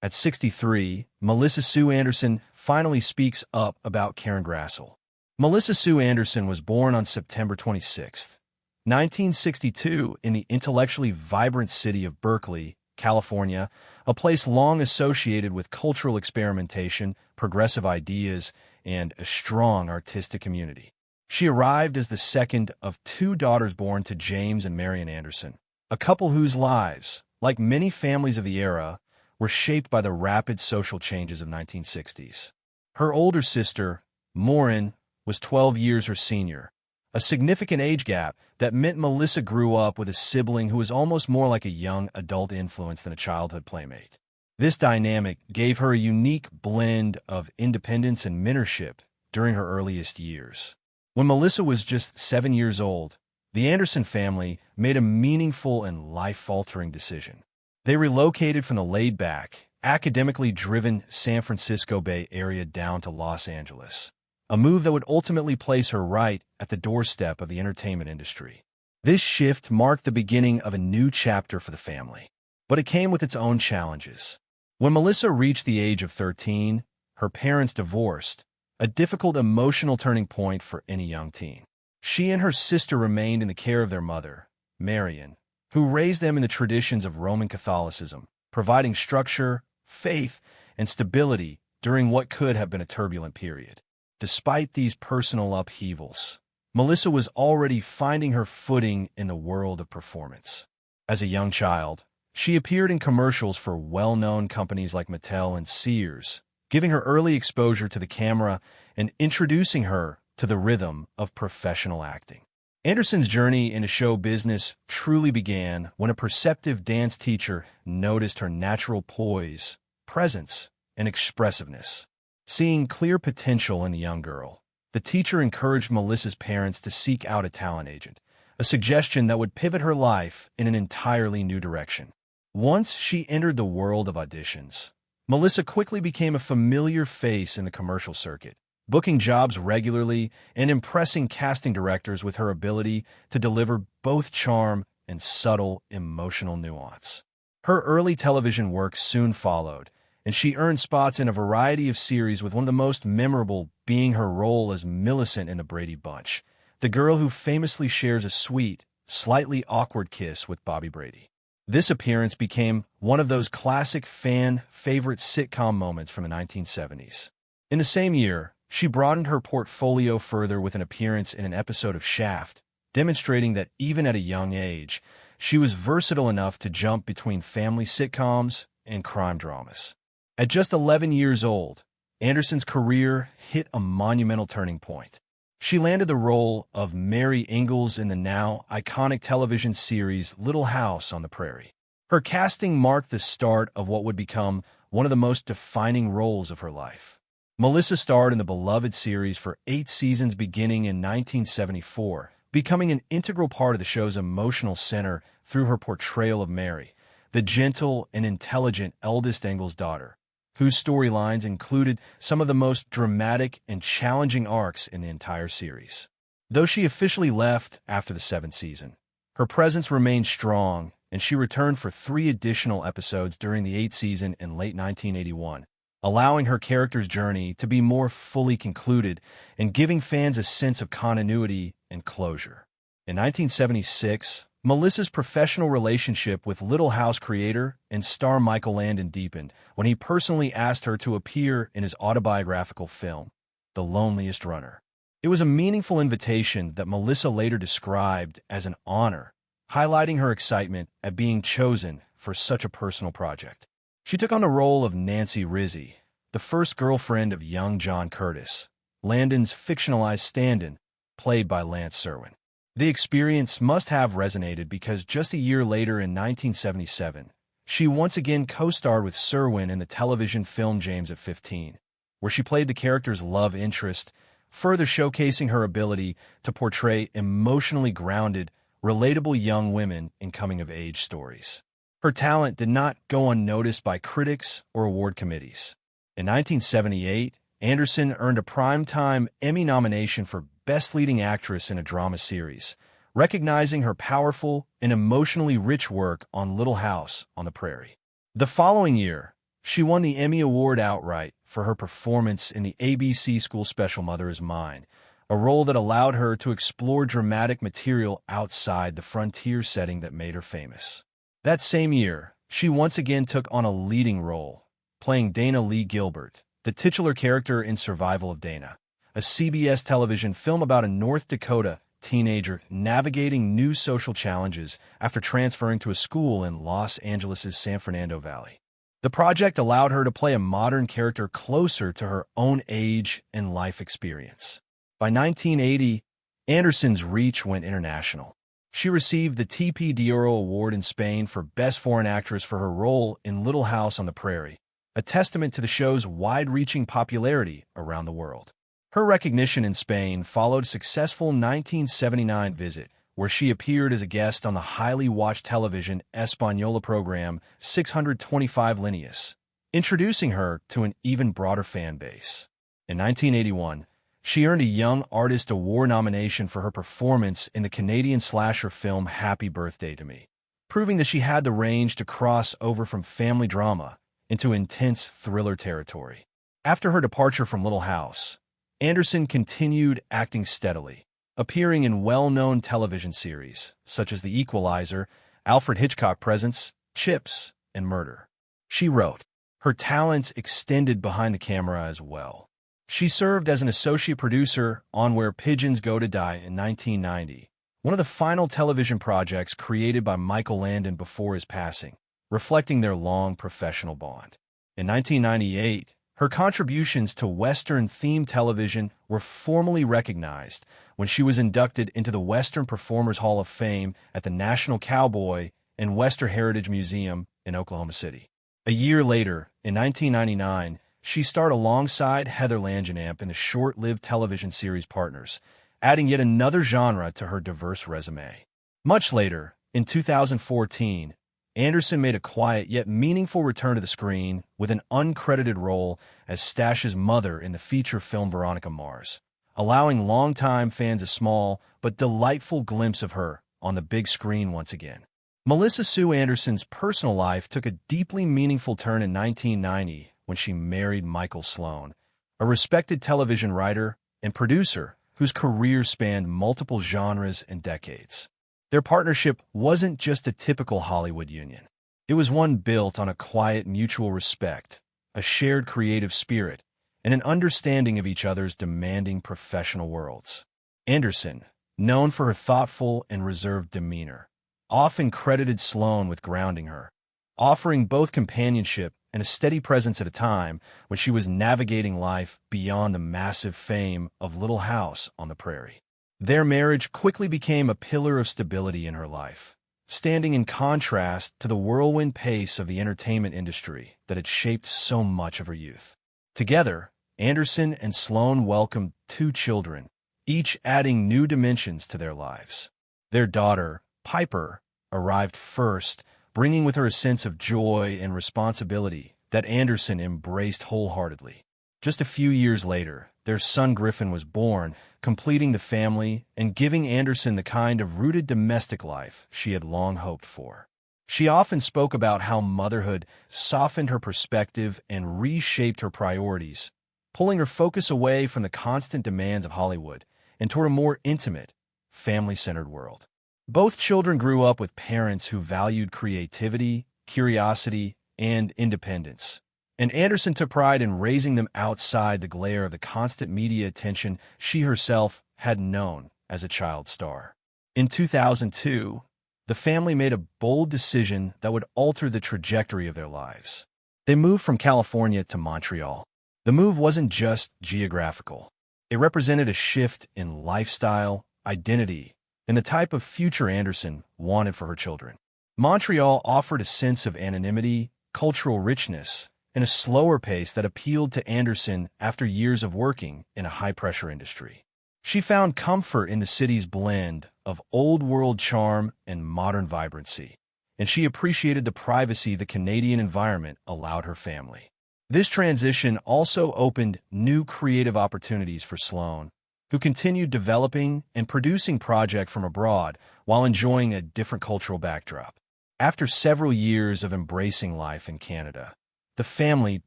At 63, Melissa Sue Anderson finally speaks up about Karen Grassle. Melissa Sue Anderson was born on September 26, 1962, in the intellectually vibrant city of Berkeley, California, a place long associated with cultural experimentation, progressive ideas, and a strong artistic community. She arrived as the second of two daughters born to James and Marian Anderson, a couple whose lives, like many families of the era, were shaped by the rapid social changes of 1960s. Her older sister, Maureen, was 12 years her senior, a significant age gap that meant Melissa grew up with a sibling who was almost more like a young adult influence than a childhood playmate. This dynamic gave her a unique blend of independence and mentorship during her earliest years. When Melissa was just 7 years old, the Anderson family made a meaningful and life-altering decision. They relocated from the laid-back, academically driven San Francisco Bay Area down to Los Angeles, a move that would ultimately place her right at the doorstep of the entertainment industry. This shift marked the beginning of a new chapter for the family, but it came with its own challenges. When Melissa reached the age of 13, her parents divorced, a difficult emotional turning point for any young teen. She and her sister remained in the care of their mother, Marian, who raised them in the traditions of Roman Catholicism, providing structure, faith, and stability during what could have been a turbulent period. Despite these personal upheavals, Melissa was already finding her footing in the world of performance. As a young child, she appeared in commercials for well-known companies like Mattel and Sears, giving her early exposure to the camera and introducing her to the rhythm of professional acting. Anderson's journey into show business truly began when a perceptive dance teacher noticed her natural poise, presence, and expressiveness. Seeing clear potential in the young girl, the teacher encouraged Melissa's parents to seek out a talent agent, a suggestion that would pivot her life in an entirely new direction. Once she entered the world of auditions, Melissa quickly became a familiar face in the commercial circuit, booking jobs regularly and impressing casting directors with her ability to deliver both charm and subtle emotional nuance. Her early television work soon followed, and she earned spots in a variety of series, with one of the most memorable being her role as Millicent in The Brady Bunch, the girl who famously shares a sweet, slightly awkward kiss with Bobby Brady. This appearance became one of those classic fan-favorite sitcom moments from the 1970s. In the same year, she broadened her portfolio further with an appearance in an episode of Shaft, demonstrating that even at a young age, she was versatile enough to jump between family sitcoms and crime dramas. At just 11 years old, Anderson's career hit a monumental turning point. She landed the role of Mary Ingalls in the now iconic television series Little House on the Prairie. Her casting marked the start of what would become one of the most defining roles of her life. Melissa starred in the beloved series for 8 seasons beginning in 1974, becoming an integral part of the show's emotional center through her portrayal of Mary, the gentle and intelligent eldest Ingalls daughter, whose storylines included some of the most dramatic and challenging arcs in the entire series. Though she officially left after the 7th season, her presence remained strong, and she returned for 3 additional episodes during the 8th season in late 1981. Allowing her character's journey to be more fully concluded and giving fans a sense of continuity and closure. In 1976, Melissa's professional relationship with Little House creator and star Michael Landon deepened when he personally asked her to appear in his autobiographical film, The Loneliest Runner. It was a meaningful invitation that Melissa later described as an honor, highlighting her excitement at being chosen for such a personal project. She took on the role of Nancy Rizzi, the first girlfriend of young John Curtis, Landon's fictionalized stand-in, played by Lance Serwin. The experience must have resonated because just a year later in 1977, she once again co-starred with Serwin in the television film James at 15, where she played the character's love interest, further showcasing her ability to portray emotionally grounded, relatable young women in coming-of-age stories. Her talent did not go unnoticed by critics or award committees. In 1978, Anderson earned a Primetime Emmy nomination for Best Leading Actress in a Drama Series, recognizing her powerful and emotionally rich work on Little House on the Prairie. The following year, She won the Emmy Award outright for her performance in the ABC school special Mother Is Mine, a role that allowed her to explore dramatic material outside the frontier setting that made her famous. That same year, she once again took on a leading role, playing Dana Lee Gilbert, the titular character in Survival of Dana, a CBS television film about a North Dakota teenager navigating new social challenges after transferring to a school in Los Angeles' San Fernando Valley. The project allowed her to play a modern character closer to her own age and life experience. By 1980, Anderson's reach went international. She received the TP de Oro Award in Spain for Best Foreign Actress for her role in Little House on the Prairie, a testament to the show's wide-reaching popularity around the world. Her recognition in Spain followed a successful 1979 visit, where she appeared as a guest on the highly watched television Española program 625 Líneas, introducing her to an even broader fan base. In 1981, she earned a Young Artist Award nomination for her performance in the Canadian slasher film Happy Birthday to Me, proving that she had the range to cross over from family drama into intense thriller territory. After her departure from Little House, Anderson continued acting steadily, appearing in well-known television series such as The Equalizer, Alfred Hitchcock Presents, Chips, and Murder. She wrote. Her talents extended behind the camera as well. She served as an associate producer on Where Pigeons Go to Die in 1990, one of the final television projects created by Michael Landon before his passing, reflecting their long professional bond. In 1998, her contributions to Western-themed television were formally recognized when she was inducted into the Western Performers Hall of Fame at the National Cowboy and Western Heritage Museum in Oklahoma City. A year later, in 1999, she starred alongside Heather Langenamp in the short-lived television series Partners, adding yet another genre to her diverse resume. Much later, in 2014, Anderson made a quiet yet meaningful return to the screen with an uncredited role as Stash's mother in the feature film Veronica Mars, allowing longtime fans a small but delightful glimpse of her on the big screen once again. Melissa Sue Anderson's personal life took a deeply meaningful turn in 1990 when she married Michael Sloan, a respected television writer and producer whose career spanned multiple genres and decades. Their partnership wasn't just a typical Hollywood union. It was one built on a quiet mutual respect, a shared creative spirit, and an understanding of each other's demanding professional worlds. Anderson, known for her thoughtful and reserved demeanor, often credited Sloan with grounding her, offering both companionship and a steady presence at a time when she was navigating life beyond the massive fame of Little House on the Prairie. Their marriage quickly became a pillar of stability in her life, standing in contrast to the whirlwind pace of the entertainment industry that had shaped so much of her youth. Together, Anderson and Sloan welcomed 2 children, each adding new dimensions to their lives. Their daughter, Piper, arrived first, bringing with her a sense of joy and responsibility that Anderson embraced wholeheartedly. Just a few years later, their son Griffin was born, completing the family and giving Anderson the kind of rooted domestic life she had long hoped for. She often spoke about how motherhood softened her perspective and reshaped her priorities, pulling her focus away from the constant demands of Hollywood and toward a more intimate, family-centered world. Both children grew up with parents who valued creativity, curiosity, and independence, and Anderson took pride in raising them outside the glare of the constant media attention she herself had known as a child star. In 2002, the family made a bold decision that would alter the trajectory of their lives. They moved from California to Montreal. The move wasn't just geographical. It represented a shift in lifestyle, identity, and the type of future Anderson wanted for her children. Montreal offered a sense of anonymity, cultural richness, and a slower pace that appealed to Anderson after years of working in a high-pressure industry. She found comfort in the city's blend of old-world charm and modern vibrancy, and she appreciated the privacy the Canadian environment allowed her family. This transition also opened new creative opportunities for Sloan, who continued developing and producing projects from abroad while enjoying a different cultural backdrop. After several years of embracing life in Canada, the family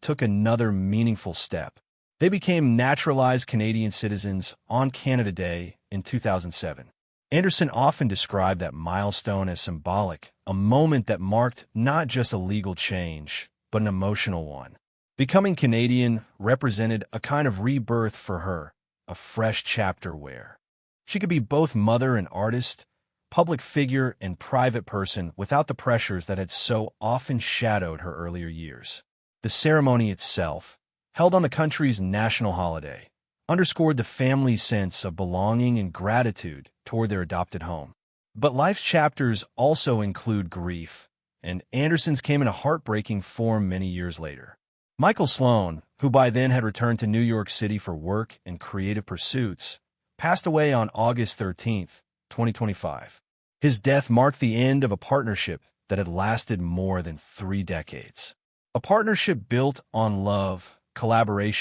took another meaningful step. They became naturalized Canadian citizens on Canada Day in 2007. Anderson often described that milestone as symbolic, a moment that marked not just a legal change, but an emotional one. Becoming Canadian represented a kind of rebirth for her, a fresh chapter where she could be both mother and artist, public figure and private person without the pressures that had so often shadowed her earlier years. The ceremony itself, held on the country's national holiday, underscored the family's sense of belonging and gratitude toward their adopted home. But life's chapters also include grief, and Anderson's came in a heartbreaking form many years later. Michael Sloan, who by then had returned to New York City for work and creative pursuits, passed away on August 13, 2025. His death marked the end of a partnership that had lasted more than 3 decades. A partnership built on love, collaboration,